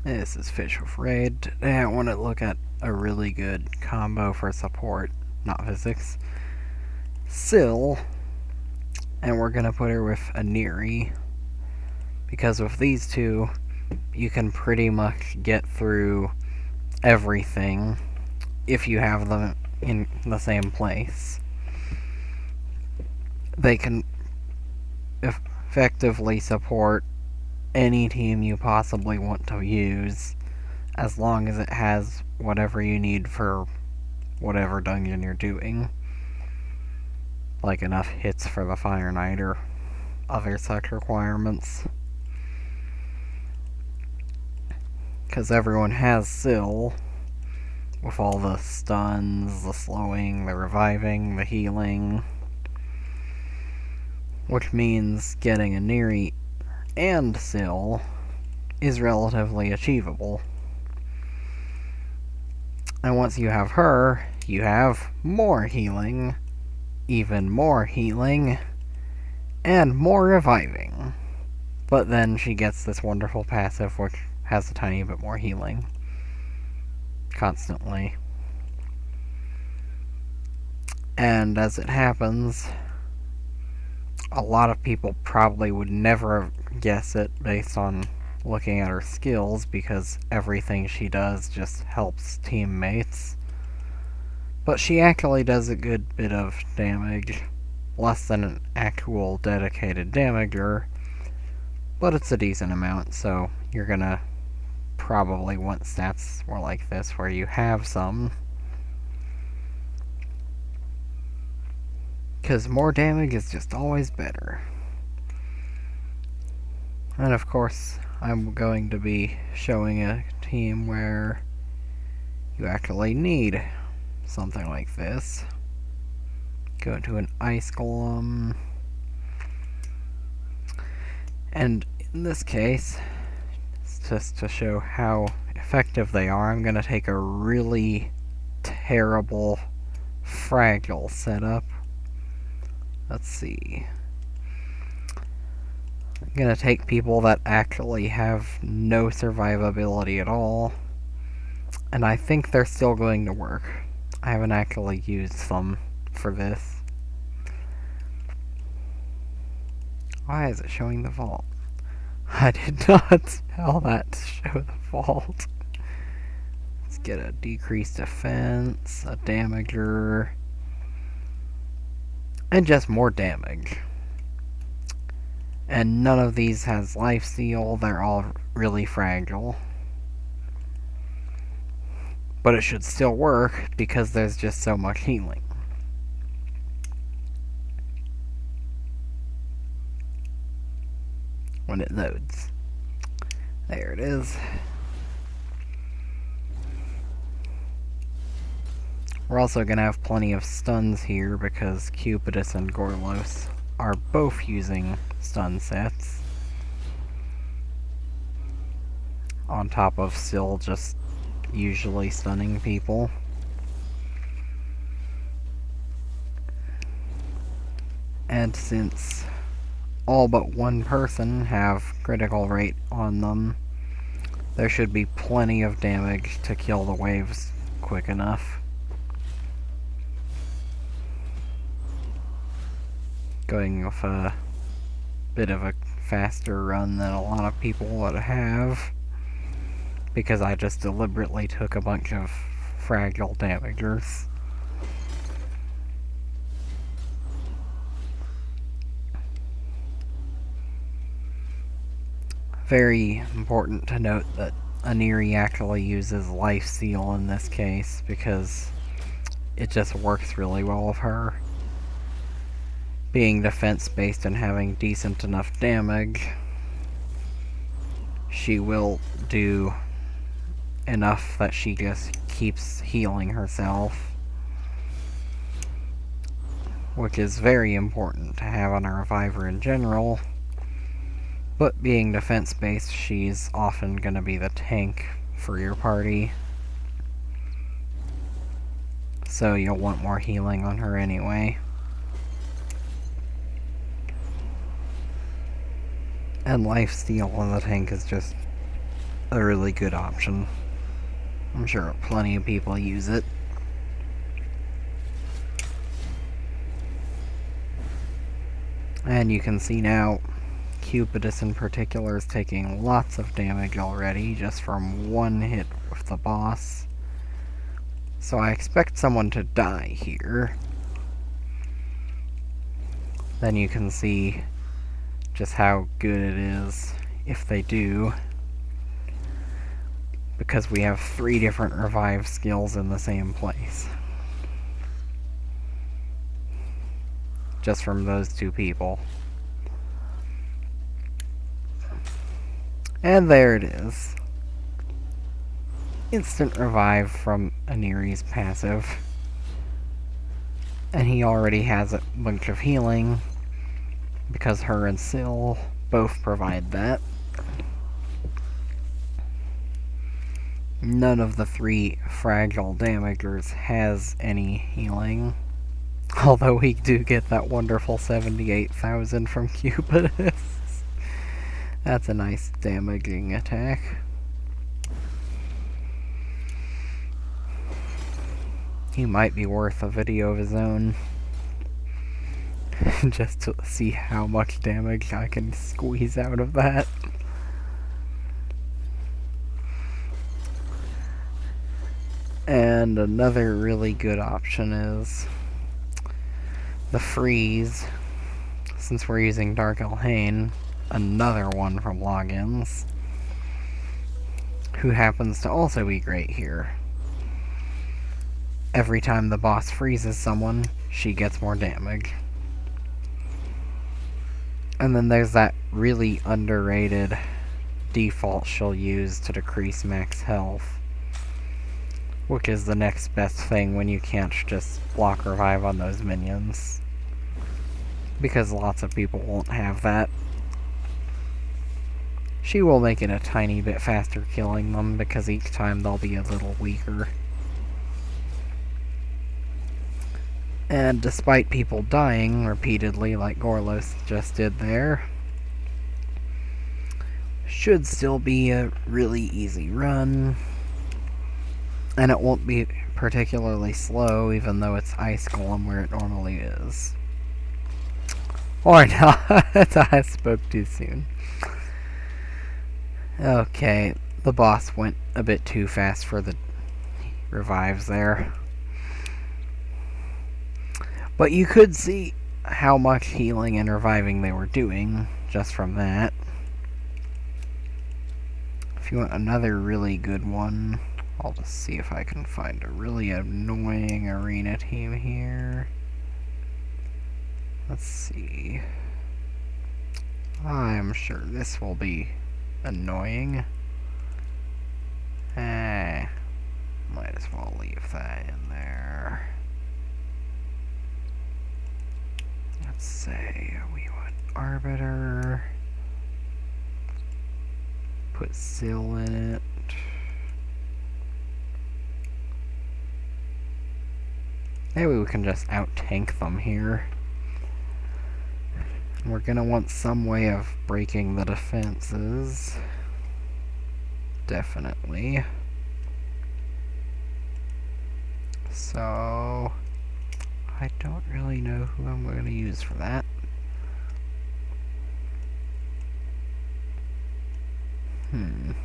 This is Fish with Raid. Today I want to look at a really good combo for support, not physics. Syl, and we're going to put her with a Neri, because with these two, you can pretty much get through everything if you have them in the same place. They can effectively support any team you possibly want to use, as long as it has whatever you need for whatever dungeon you're doing. Like enough hits for the Fire Knight or other such requirements. Because everyone has Syl, with all the stuns, the slowing, the reviving, the healing. Which means getting a Neri and Syl is relatively achievable. And once you have her, you have more healing, even more healing, and more reviving. But then she gets this wonderful passive which has a tiny bit more healing constantly. And as it happens, a lot of people probably would never guess it based on looking at her skills, because everything she does just helps teammates. But she actually does a good bit of damage. Less than an actual dedicated damager, but it's a decent amount, so you're gonna probably want stats more like this where you have some. Because more damage is just always better. And of course, I'm going to be showing a team where you actually need something like this. Go to an ice golem. And in this case, just to show how effective they are, I'm going to take a really terrible fragile setup. Let's see. I'm going to take people that actually have no survivability at all, and I think they're still going to work. I haven't actually used them for this. Why is it showing the vault? I did not tell that to show the vault. Let's get a decreased defense, a damager, and just more damage. And none of these has life steal, they're all really fragile. But it should still work because there's just so much healing. When it loads. There it is. We're also going to have plenty of stuns here because Cupidus and Gorlos are both using stun sets. On top of still just usually stunning people. And since all but one person have critical rate on them, there should be plenty of damage to kill the waves quick enough. Going with a bit of a faster run than a lot of people would have, because I just deliberately took a bunch of fragile damagers. Very important to note that Aniri actually uses life steal in this case, because it just works really well with her. Being defense based and having decent enough damage, she will do enough that she just keeps healing herself, which is very important to have on a reviver in general. But being defense based, she's often going to be the tank for your party, so you'll want more healing on her anyway. And lifesteal on the tank is just a really good option. I'm sure plenty of people use it. And you can see now, Cupidus in particular is taking lots of damage already just from one hit with the boss. So I expect someone to die here. Then you can see just how good it is if they do, because we have 3 different revive skills in the same place. Just from those 2 people. And there it is. Instant revive from Aniri's passive. And he already has a bunch of healing, because her and Syl both provide that. None of the 3 fragile damagers has any healing. Although we do get that wonderful 78,000 from Cupidus. That's a nice damaging attack. He might be worth a video of his own. Just to see how much damage I can squeeze out of that. And another really good option is the freeze. Since we're using Dark Elhain, another one from Logins, who happens to also be great here. Every time the boss freezes someone, she gets more damage. And then there's that really underrated default she'll use to decrease max health, which is the next best thing when you can't just block revive on those minions, because lots of people won't have that. She will make it a tiny bit faster killing them, because each time they'll be a little weaker. And despite people dying repeatedly like Gorlos just did there, should still be a really easy run. And it won't be particularly slow, even though it's Ice Golem where it normally is. Or not, I spoke too soon. Okay, the boss went a bit too fast for the revives there. But you could see how much healing and reviving they were doing just from that. If you want another really good one, I'll just see if I can find a really annoying arena team here. Let's see. I'm sure this will be annoying. Might as well leave that in there. Let's say we want Arbiter. Put Syl in it. Maybe we can just out-tank them here. We're gonna want some way of breaking the defenses. Definitely. So I don't really know who I'm going to use for that. Who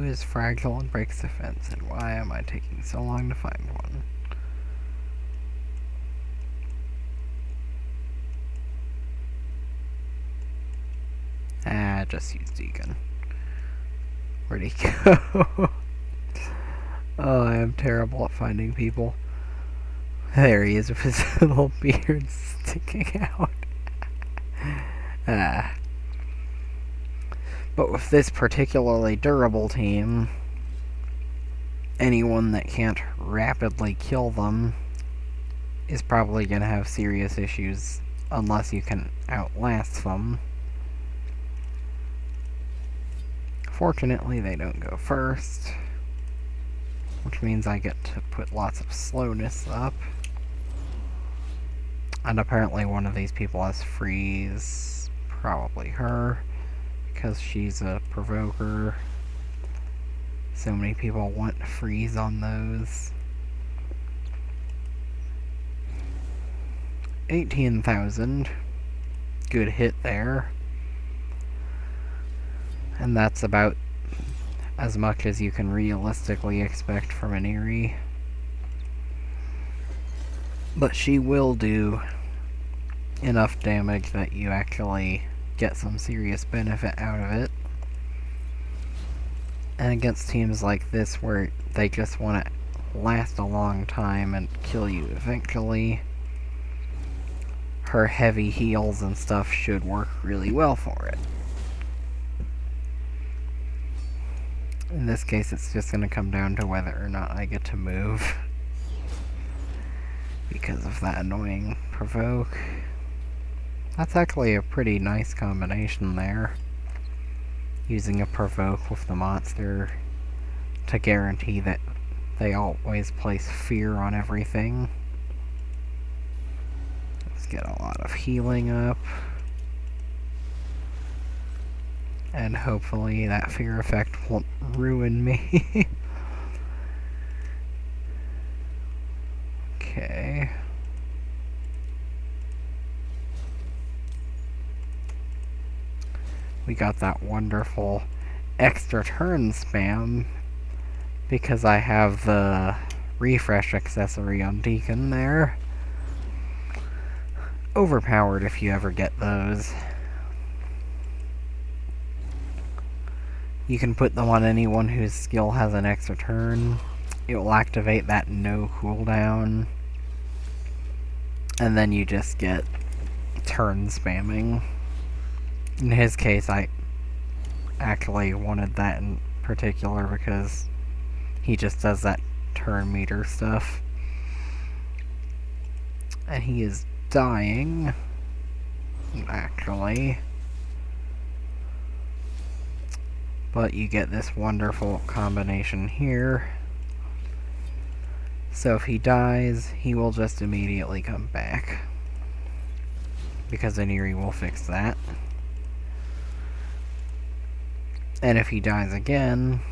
is fragile and breaks defense, and why am I taking so long to find one? Just use Deacon. Where'd he go? Oh, I am terrible at finding people. There he is with his little beard sticking out. But with this particularly durable team, anyone that can't rapidly kill them is probably going to have serious issues unless you can outlast them. Fortunately, they don't go first, which means I get to put lots of slowness up. And apparently one of these people has freeze, probably her, because she's a provoker. So many people want freeze on those. 18,000. Good hit there. And that's about as much as you can realistically expect from an Eerie. But she will do enough damage that you actually get some serious benefit out of it. And against teams like this where they just want to last a long time and kill you eventually, her heavy heals and stuff should work really well for it. In this case, it's just going to come down to whether or not I get to move because of that annoying provoke. That's actually a pretty nice combination there. Using a provoke with the monster to guarantee that they always place fear on everything. Let's get a lot of healing up. And hopefully that fear effect won't ruin me. Okay. We got that wonderful extra turn spam because I have the refresh accessory on Deacon there. Overpowered if you ever get those. You can put them on anyone whose skill has an extra turn. It will activate that no cooldown. And then you just get turn spamming. In his case, I actually wanted that in particular because he just does that turn meter stuff. And he is dying, actually. But you get this wonderful combination here. So if he dies, he will just immediately come back. Because an Eerie will fix that. And if he dies again,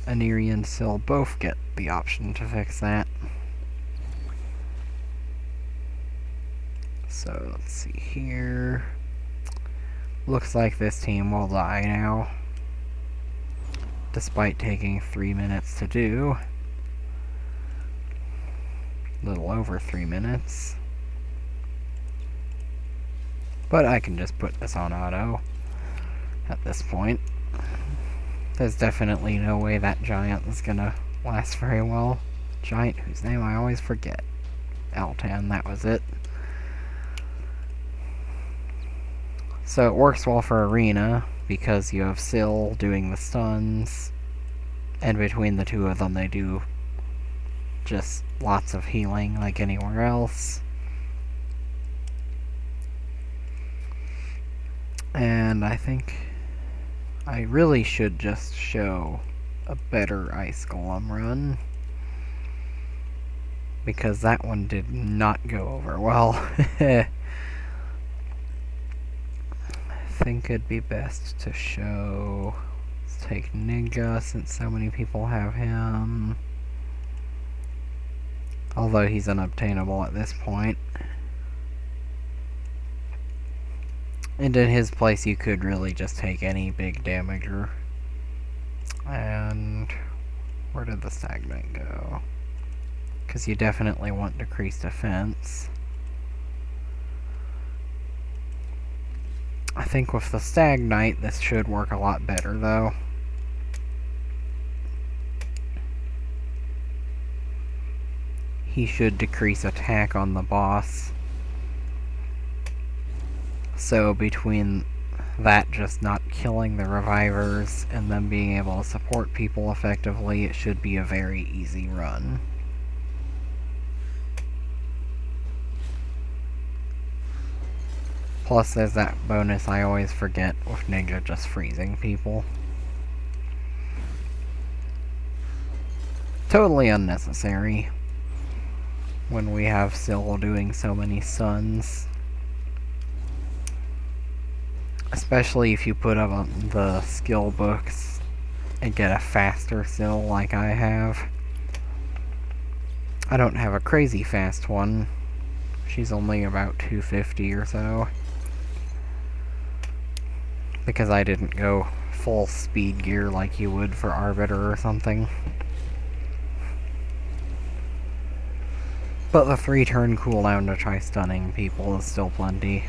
an Eerie and Syl both get the option to fix that. So let's see here. Looks like this team will die now. Despite taking 3 minutes to do. A little over 3 minutes. But I can just put this on auto at this point. There's definitely no way that giant is gonna last very well. Giant whose name I always forget. Altan, that was it. So it works well for Arena, because you have Syl doing the stuns, and between the two of them they do just lots of healing like anywhere else. And I think I really should just show a better Ice Golem run, because that one did not go over well. I think it'd be best to show... Let's take Ninja, since so many people have him. Although he's unobtainable at this point. And in his place, you could really just take any big damager. And where did the Stagnant go? Because you definitely want decreased defense. I think with the Stagnite, this should work a lot better, though. He should decrease attack on the boss. So between that just not killing the revivers and them being able to support people effectively, it should be a very easy run. Plus there's that bonus I always forget with Ninja just freezing people. Totally unnecessary when we have Syl doing so many stuns. Especially if you put up on the skill books and get a faster Sill like I have. I don't have a crazy fast one. She's only about 250 or so. Because I didn't go full speed gear like you would for Arbiter or something. But the 3-turn cooldown to try stunning people is still plenty.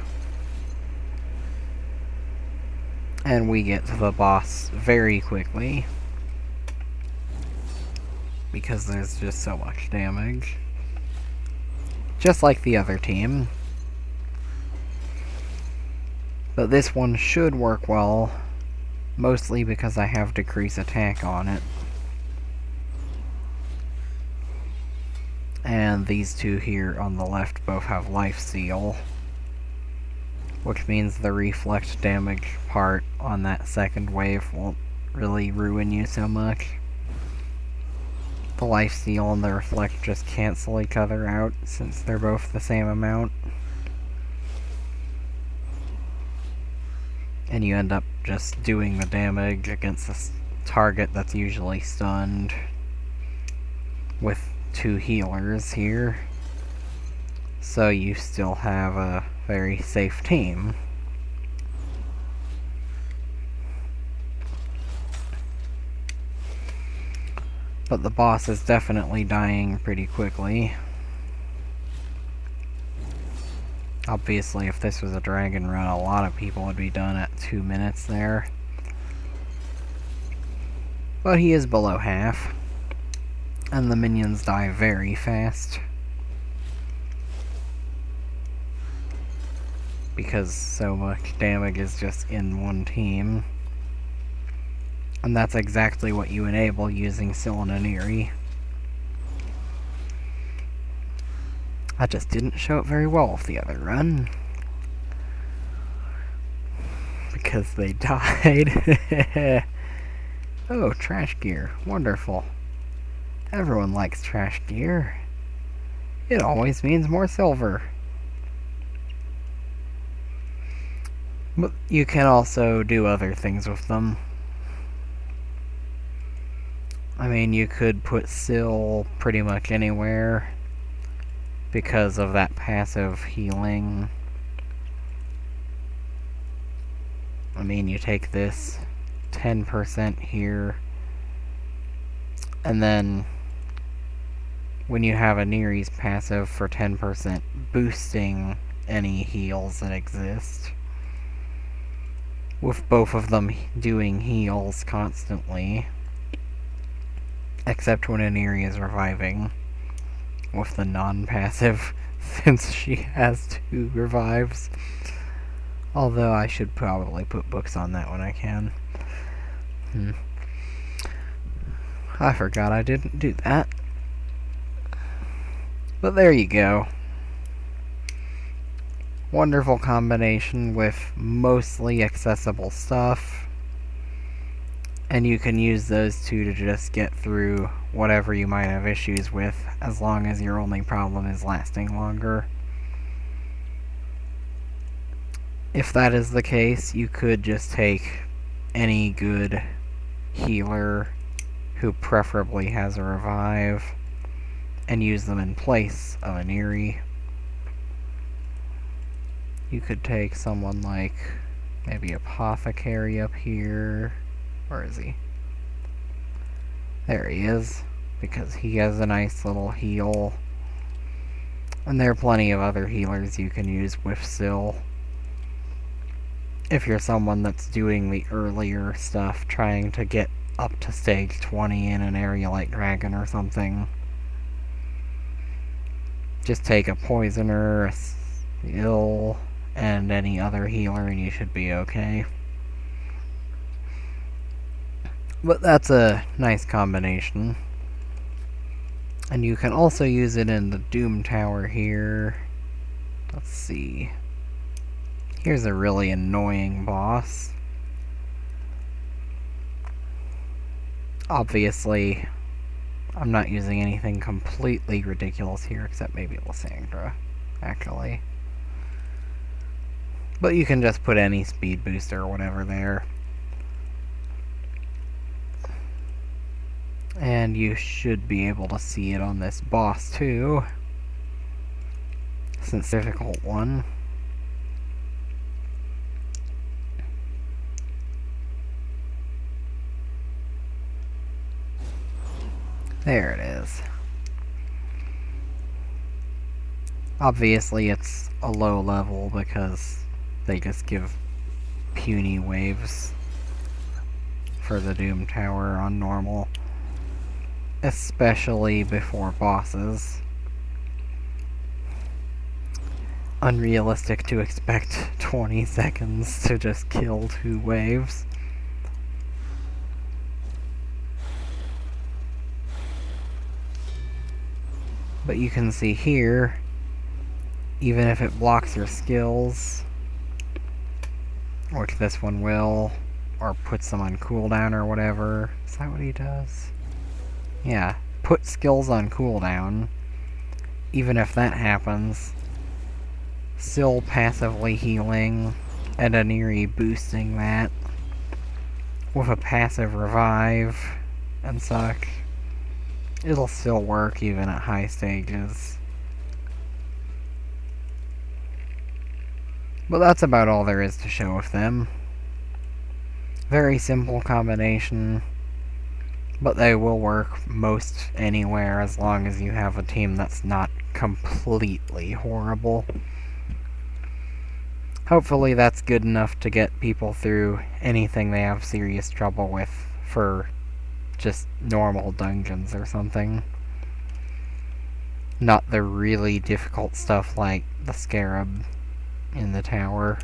And we get to the boss very quickly. Because there's just so much damage. Just like the other team. But this one should work well. Mostly because I have decrease attack on it. And these two here on the left both have life steal. Which means the reflect damage part on that second wave won't really ruin you so much. The life steal and the reflect just cancel each other out since they're both the same amount. And you end up just doing the damage against a target that's usually stunned with 2 healers here. So you still have a very safe team. But the boss is definitely dying pretty quickly. Obviously, if this was a dragon run, a lot of people would be done at 2 minutes there. But he is below half. And the minions die very fast. Because so much damage is just in one team. And that's exactly what you enable using Sill and Aniri. I just didn't show it very well with the other run. Because they died. Oh, trash gear. Wonderful. Everyone likes trash gear. It always means more silver. But you can also do other things with them. I mean, you could put Sill pretty much anywhere because of that passive healing. I mean, you take this 10% here, and then when you have Aniri's passive for 10% boosting any heals that exist, with both of them doing heals constantly, except when Aniri is reviving with the non-passive, since she has 2 revives. Although I should probably put books on that when I can. I forgot I didn't do that. But there you go. Wonderful combination with mostly accessible stuff. And you can use those two to just get through whatever you might have issues with, as long as your only problem is lasting longer. If that is the case, you could just take any good healer who preferably has a revive and use them in place of Aniri. You could take someone like maybe Apothecary up here. Where is he? There he is, because he has a nice little heal. And there are plenty of other healers you can use with Sill. If you're someone that's doing the earlier stuff, trying to get up to stage 20 in an area like Dragon or something, just take a Poisoner, a Sill, and any other healer and you should be okay. But that's a nice combination. And you can also use it in the Doom Tower here. Let's see. Here's a really annoying boss. Obviously, I'm not using anything completely ridiculous here, except maybe Lysandra, actually. But you can just put any speed booster or whatever there. And you should be able to see it on this boss too, since it's a difficult one. There it is. Obviously it's a low level because they just give puny waves for the Doom Tower on normal. Especially before bosses. Unrealistic to expect 20 seconds to just kill 2 waves. But you can see here, even if it blocks your skills, which this one will, or puts them on cooldown or whatever. Is that what he does? Yeah, put skills on cooldown. Even if that happens, still passively healing and Aniri boosting that with a passive revive and such. It'll still work even at high stages. But that's about all there is to show with them. Very simple combination, but they will work most anywhere as long as you have a team that's not completely horrible. Hopefully that's good enough to get people through anything they have serious trouble with for just normal dungeons or something. Not the really difficult stuff like the Scarab in the tower.